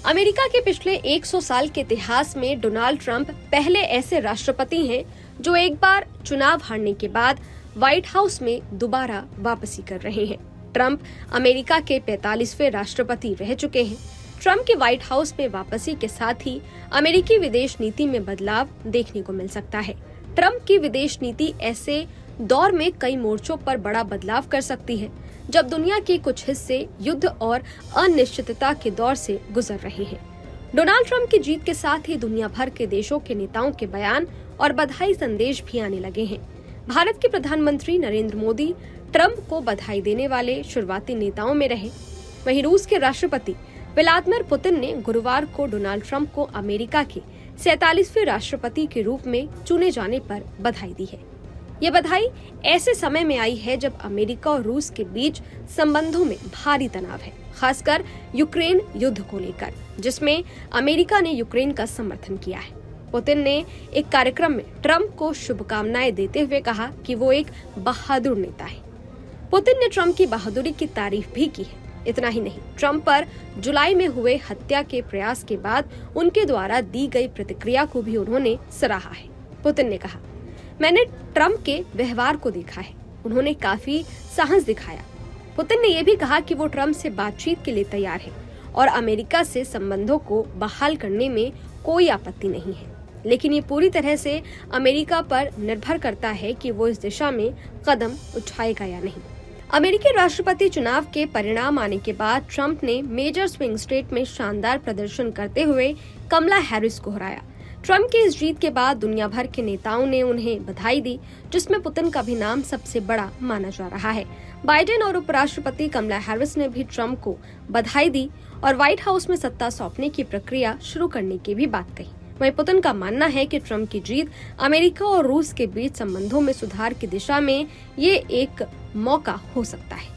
America के पिछले 100 साल के इतिहास में डोनाल्ड ट्रंप पहले ऐसे राष्ट्रपति हैं जो एक बार चुनाव हारने के बाद व्हाइट हाउस में दोबारा वापसी कर रहे हैं। ट्रंप अमेरिका के 45वें राष्ट्रपति रह चुके हैं। ट्रंप की व्हाइट हाउस में वापसी के साथ ही अमेरिकी विदेश नीति में बदलाव देखने को मिल सकता है। ट्रंप की विदेश नीति ऐसे दौर में कई मोर्चों पर बड़ा बदलाव कर सकती है जब दुनिया के कुछ हिस्से युद्ध और अनिश्चितता के दौर से गुजर रहे हैं। डोनाल्ड ट्रंप की जीत के साथ ही दुनिया भर के देशों के नेताओं के बयान और बधाई संदेश भी आने लगे हैं। भारत के प्रधानमंत्री नरेंद्र मोदी ट्रंप को बधाई देने वाले शुरुआती नेताओं में रहे। वहीं रूस के राष्ट्रपति व्लादिमीर पुतिन ने गुरुवार को डोनाल्ड ट्रंप को अमेरिका के 47वें राष्ट्रपति के रूप में चुने जाने पर बधाई दी है। ये बधाई ऐसे समय में आई है जब अमेरिका और रूस के बीच संबंधों में भारी तनाव है, खासकर यूक्रेन युद्ध को लेकर, जिसमें अमेरिका ने यूक्रेन का समर्थन किया है। पुतिन ने एक कार्यक्रम में ट्रंप को शुभकामनाएं देते हुए कहा कि वो एक बहादुर नेता है। पुतिन ने ट्रंप की बहादुरी की तारीफ भी की है। इतना ही नहीं, ट्रंप पर जुलाई में हुए हत्या के प्रयास के बाद उनके द्वारा दी गई प्रतिक्रिया को भी उन्होंने सराहा है। पुतिन ने कहा, मैंने ट्रंप के व्यवहार को देखा है, उन्होंने काफी साहस दिखाया। पुतिन ने यह भी कहा कि वो ट्रंप से बातचीत के लिए तैयार है और अमेरिका से संबंधों को बहाल करने में कोई आपत्ति नहीं है, लेकिन ये पूरी तरह से अमेरिका पर निर्भर करता है कि वो इस दिशा में कदम उठाएगा या नहीं। अमेरिकी राष्ट्रपति चुनाव के परिणाम आने के बाद ट्रंप ने मेजर स्विंग स्टेट में शानदार प्रदर्शन करते हुए कमला हैरिस को हराया। ट्रंप की इस जीत के बाद दुनिया भर के नेताओं ने उन्हें बधाई दी, जिसमें पुतिन का भी नाम सबसे बड़ा माना जा रहा है। बाइडेन और उपराष्ट्रपति कमला हैरिस ने भी ट्रंप को बधाई दी और व्हाइट हाउस में सत्ता सौंपने की प्रक्रिया शुरू करने की भी बात कही। वहीं पुतिन का मानना है कि ट्रंप की जीत अमेरिका और रूस के बीच संबंधों में सुधार की दिशा में ये एक मौका हो सकता है।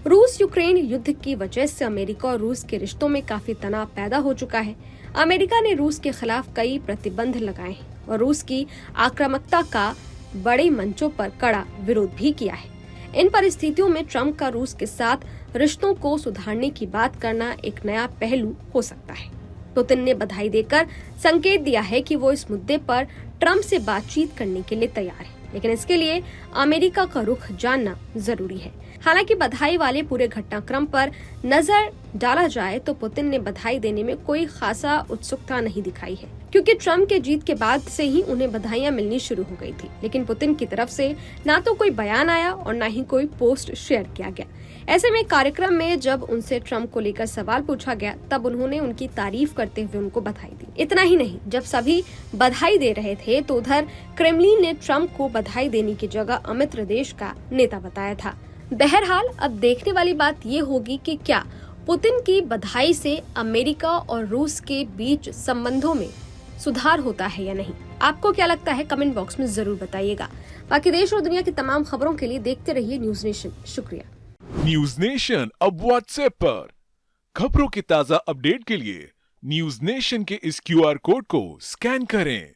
रूस यूक्रेन युद्ध की वजह से अमेरिका और रूस के रिश्तों में काफी तनाव पैदा हो चुका है। अमेरिका ने रूस के खिलाफ कई प्रतिबंध लगाए हैं और रूस की आक्रामकता का बड़े मंचों पर कड़ा विरोध भी किया है। इन परिस्थितियों में ट्रंप का रूस के साथ रिश्तों को सुधारने की बात करना एक नया पहलू हो सकता है। पुतिन ने बधाई देकर संकेत दिया है कि वो इस मुद्दे पर ट्रंप से बातचीत करने के लिए तैयार है, लेकिन इसके लिए अमेरिका का रुख जानना जरूरी है। हालांकि बधाई वाले पूरे घटनाक्रम पर नजर डाला जाए तो पुतिन ने बधाई देने में कोई खासा उत्सुकता नहीं दिखाई है, क्योंकि ट्रंप के जीत के बाद से ही उन्हें बधाइयां मिलनी शुरू हो गई थी। लेकिन पुतिन की तरफ से ना तो कोई बयान आया और ना ही कोई पोस्ट शेयर किया गया। ऐसे में कार्यक्रम में जब उनसे ट्रंप को लेकर सवाल पूछा गया, तब उन्होंने उनकी तारीफ करते हुए उनको बधाई दी। इतना ही नहीं, जब सभी बधाई दे रहे थे तो उधर क्रेमलिन ने ट्रंप को बधाई देने की जगह अमित्र देश का नेता बताया था। बहरहाल अब देखने वाली बात ये होगी कि क्या पुतिन की बधाई से अमेरिका और रूस के बीच संबंधों में सुधार होता है या नहीं। आपको क्या लगता है, कमेंट बॉक्स में जरूर बताइएगा। बाकी देश और दुनिया की तमाम खबरों के लिए देखते रहिए न्यूज नेशन। शुक्रिया। न्यूज नेशन अब व्हाट्सएप पर खबरों की ताजा अपडेट के लिए न्यूज नेशन के इस QR कोड को स्कैन करें।